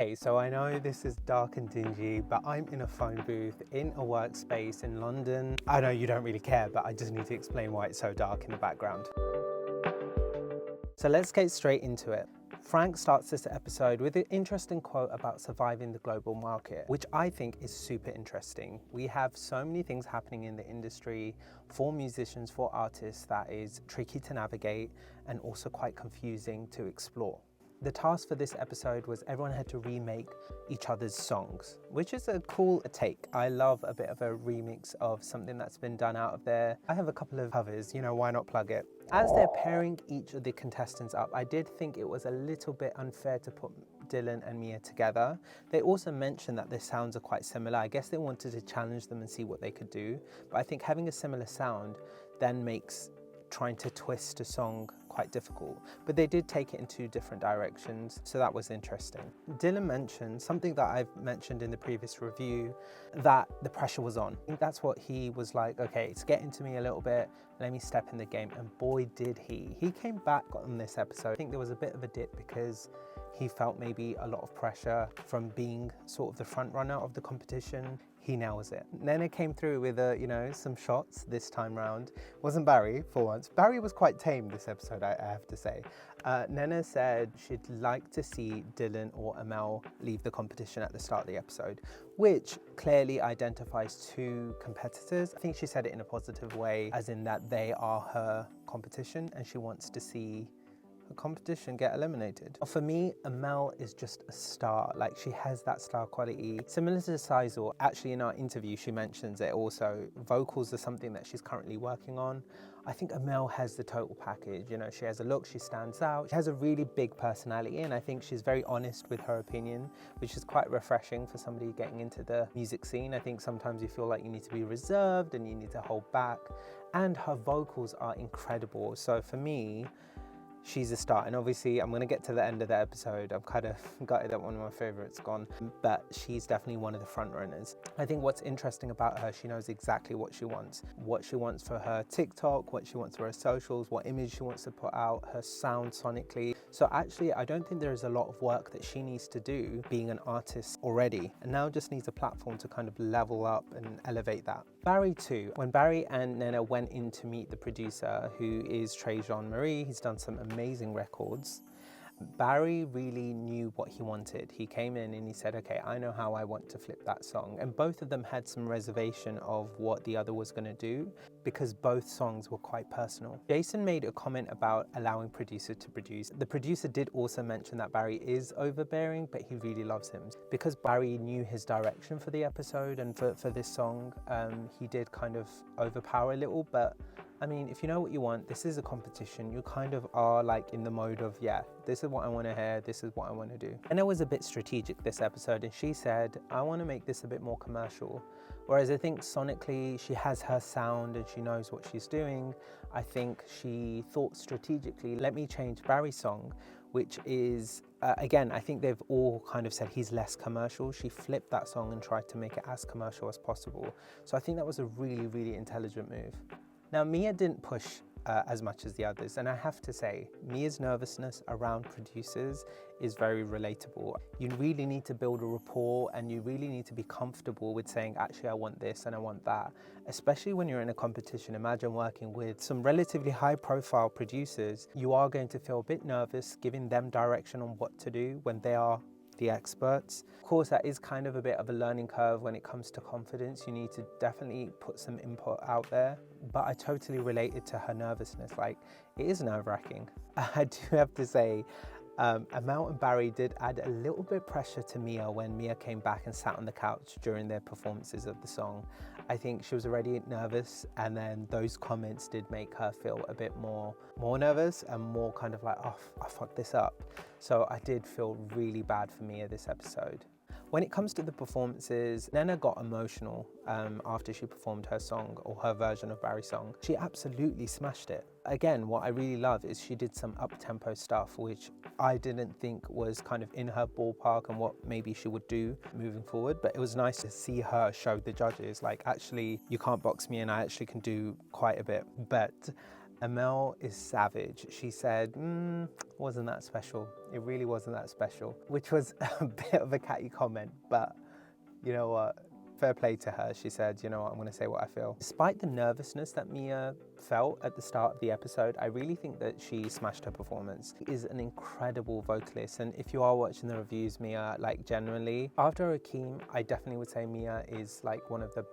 Hey, so I know this is dark and dingy, but I'm in a phone booth in a workspace in London. I know you don't really care, but I just need to explain why it's so dark in the background. So let's get straight into it. Frank starts this episode with an interesting quote about surviving the global market, which I think is super interesting. We have so many things happening in the industry for musicians, for artists, that is tricky to navigate and also quite confusing to explore. The task for this episode was everyone had to remake each other's songs, which is a cool take. I love a bit of a remix of something that's been done out of there. I have a couple of covers, why not plug it? As they're pairing each of the contestants up, I did think it was a little bit unfair to put Dylan and Mia together. They also mentioned that their sounds are quite similar. I guess they wanted to challenge them and see what they could do. But I think having a similar sound then makes trying to twist a song quite difficult, but they did take it in two different directions, so that was interesting. Dylan mentioned something that I've mentioned in the previous review, that the pressure was on. I think that's what he was like, okay, it's getting to me a little bit, let me step in the game, and boy did he. He came back on this episode. I think there was a bit of a dip because he felt maybe a lot of pressure from being sort of the front runner of the competition. He nails it. Nena came through with some shots this time round. Wasn't Barry for once. Barry was quite tame this episode, I have to say. Nena said she'd like to see Dylan or Amel leave the competition at the start of the episode, which clearly identifies two competitors. I think she said it in a positive way, as in that they are her competition and she wants to see the competition get eliminated. For me, Amel is just a star. Like, she has that star quality. Similar to Sizel, actually in our interview she mentions it also. Vocals are something that she's currently working on. I think Amel has the total package. She has a look, she stands out. She has a really big personality, and I think she's very honest with her opinion, which is quite refreshing for somebody getting into the music scene. I think sometimes you feel like you need to be reserved and you need to hold back, and her vocals are incredible. So for me, she's a star, and obviously I'm going to get to the end of the episode. I'm kind of gutted that one of my favorites gone, but she's definitely one of the front runners. I think what's interesting about her, she knows exactly what she wants for her TikTok, what she wants for her socials, what image she wants to put out, her sound sonically. So actually, I don't think there is a lot of work that she needs to do being an artist already, and now just needs a platform to kind of level up and elevate that. Barry too. When Barry and Nena went in to meet the producer, who is Trey Jean-Marie, he's done some amazing records. Barry really knew what he wanted. He came in and he said, okay, I know how I want to flip that song. And both of them had some reservation of what the other was going to do, because both songs were quite personal. Jason made a comment about allowing producer to produce. The producer did also mention that Barry is overbearing, but he really loves him. Because Barry knew his direction for the episode and for this song, he did kind of overpower a little, but I mean, if you know what you want, this is a competition, you kind of are like in the mode of, yeah, this is what I want to hear, this is what I want to do. And it was a bit strategic this episode, and she said, I want to make this a bit more commercial. Whereas I think sonically, she has her sound and she knows what she's doing. I think she thought strategically, let me change Barry's song, which is, again, I think they've all kind of said he's less commercial. She flipped that song and tried to make it as commercial as possible. So I think that was a really, really intelligent move. Now, Mia didn't push as much as the others, and I have to say, Mia's nervousness around producers is very relatable. You really need to build a rapport, and you really need to be comfortable with saying, actually, I want this and I want that, especially when you're in a competition. Imagine working with some relatively high-profile producers. You are going to feel a bit nervous giving them direction on what to do when they are the experts. Of course, that is kind of a bit of a learning curve when it comes to confidence. You need to definitely put some input out there, but I totally related to her nervousness. Like, it is nerve-wracking. I do have to say, Amel and Barry did add a little bit of pressure to Mia when Mia came back and sat on the couch during their performances of the song. I think she was already nervous, and then those comments did make her feel a bit more nervous and more kind of like, oh, I fucked this up. So I did feel really bad for Mia this episode. When it comes to the performances, Nena got emotional after she performed her song, or her version of Barry's song. She absolutely smashed it. Again, what I really love is she did some up-tempo stuff, which I didn't think was kind of in her ballpark and what maybe she would do moving forward. But it was nice to see her show the judges, like, actually, you can't box me and I actually can do quite a bit. But Amel is savage. She said, wasn't that special. It really wasn't that special, which was a bit of a catty comment, but you know what? Fair play to her. She said, you know what, I'm going to say what I feel. Despite the nervousness that Mia felt at the start of the episode, I really think that she smashed her performance. She is an incredible vocalist, and if you are watching the reviews, Mia, like generally, after Akeem, I definitely would say Mia is like one of the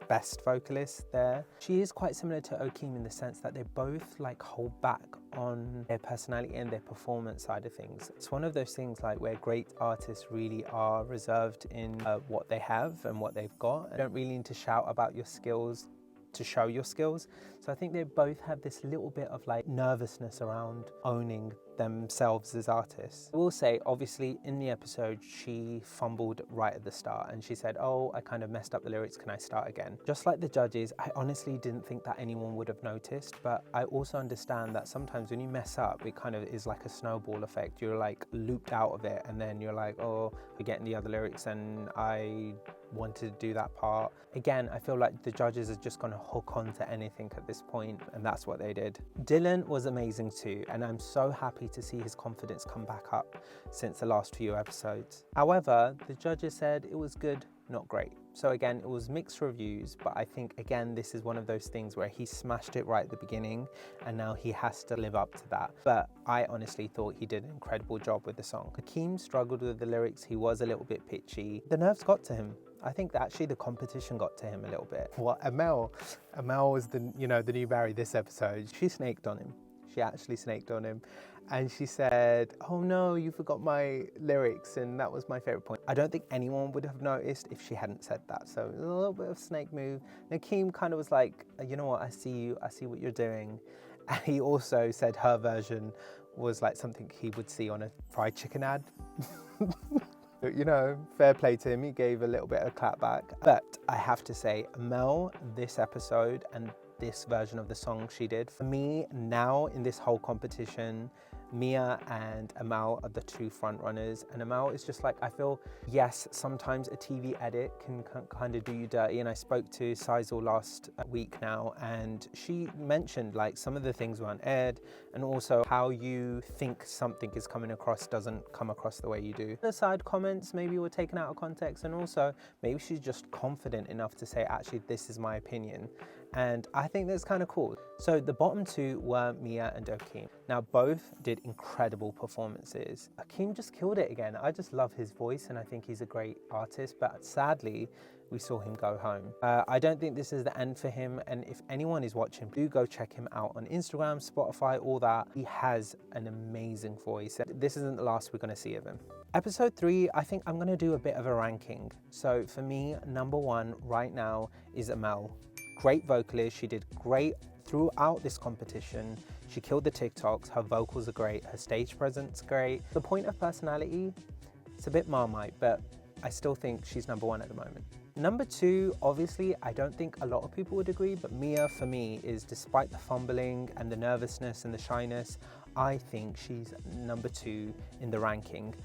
best vocalist there. She is quite similar to Akeem in the sense that they both like hold back on their personality and their performance side of things. It's one of those things like where great artists really are reserved in what they have and what they've got. You don't really need to shout about your skills to show your skills. So I think they both have this little bit of like nervousness around owning themselves as artists. I will say, obviously in the episode, she fumbled right at the start and she said, oh, I kind of messed up the lyrics, can I start again? Just like the judges, I honestly didn't think that anyone would have noticed, but I also understand that sometimes when you mess up, it kind of is like a snowball effect. You're like looped out of it and then you're like, oh, we're getting the other lyrics and I wanted to do that part. Again, I feel like the judges are just gonna hook on to anything at this point, and that's what they did. Dylan was amazing too, and I'm so happy to see his confidence come back up since the last few episodes. However, the judges said it was good, not great. So again, it was mixed reviews, but I think again, this is one of those things where he smashed it right at the beginning and now he has to live up to that. But I honestly thought he did an incredible job with the song. Akeem struggled with the lyrics. He was a little bit pitchy. The nerves got to him. I think that actually the competition got to him a little bit. What, Amel was the new Barry this episode. She snaked on him. She actually snaked on him. And she said, oh no, you forgot my lyrics, and that was my favorite point. I don't think anyone would have noticed if she hadn't said that. So a little bit of snake move. Nakeem kind of was like, you know what, I see you, I see what you're doing. And he also said her version was like something he would see on a fried chicken ad. You know, fair play to him, he gave a little bit of a clap back. But I have to say, Mel, this episode and this version of the song she did, for me now in this whole competition, Mia and Amal are the two front runners, and Amal is just like, I feel, yes, sometimes a TV edit can kind of do you dirty, and I spoke to Sizel last week now, and she mentioned like some of the things weren't aired, and also how you think something is coming across doesn't come across the way you do. The side comments maybe were taken out of context, and also maybe she's just confident enough to say, actually, this is my opinion. And I think that's kind of cool. So the bottom two were Mia and Akeem. Now both did incredible performances. Akeem just killed it again. I just love his voice and I think he's a great artist, but sadly, we saw him go home. I don't think this is the end for him, and if anyone is watching, do go check him out on Instagram, Spotify, all that. He has an amazing voice. This isn't the last we're gonna see of him. Episode 3, I think I'm gonna do a bit of a ranking. So for me, number 1 right now is Amel. Great vocalist, she did great throughout this competition. She killed the TikToks, her vocals are great, her stage presence great. The point of personality, it's a bit Marmite, but I still think she's number 1 at the moment. Number 2, obviously, I don't think a lot of people would agree, but Mia for me is, despite the fumbling and the nervousness and the shyness, I think she's number 2 in the ranking.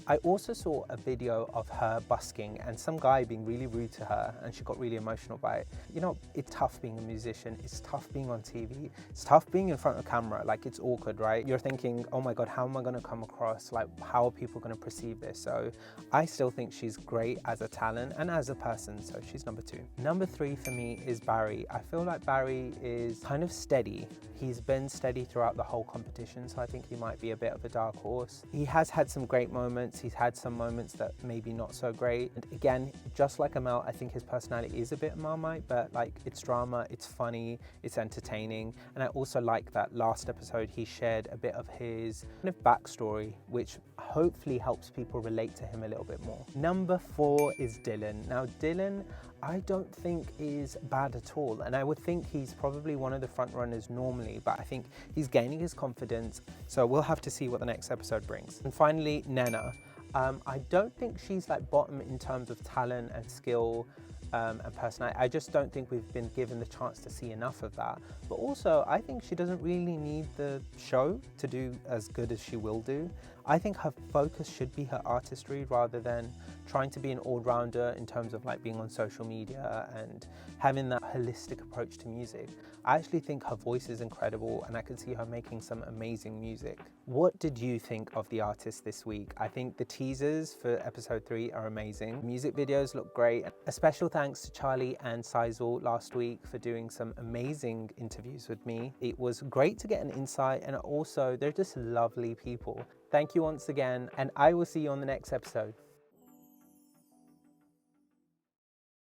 I also saw a video of her busking and some guy being really rude to her, and she got really emotional by it. You know, it's tough being a musician, it's tough being on TV, it's tough being in front of camera, like it's awkward, right? You're thinking, oh my God, how am I gonna come across? Like, how are people gonna perceive this? So I still think she's great as a talent and as a person, so she's number 2. Number 3 for me is Barry. I feel like Barry is kind of steady. He's been steady throughout the whole competition, so I think he might be a bit of a dark horse. He has had some great moments. He's had some moments that maybe not so great. And again, just like Amel, I think his personality is a bit Marmite, but like it's drama, it's funny, it's entertaining. And I also like that last episode he shared a bit of his kind of backstory, which hopefully helps people relate to him a little bit more. Number 4 is Dylan. Now Dylan, I don't think is bad at all, and I would think he's probably one of the front runners normally, but I think he's gaining his confidence, so we'll have to see what the next episode brings. And finally, Nena. I don't think she's like bottom in terms of talent and skill and personality. I just don't think we've been given the chance to see enough of that. But also, I think she doesn't really need the show to do as good as she will do. I think her focus should be her artistry rather than trying to be an all-rounder in terms of like being on social media and having that holistic approach to music. I actually think her voice is incredible and I can see her making some amazing music. What did you think of the artist this week? I think the teasers for episode 3 are amazing. Music videos look great. A special thanks to Charlie and Seisel last week for doing some amazing interviews with me. It was great to get an insight, and also they're just lovely people. Thank you once again, and I will see you on the next episode.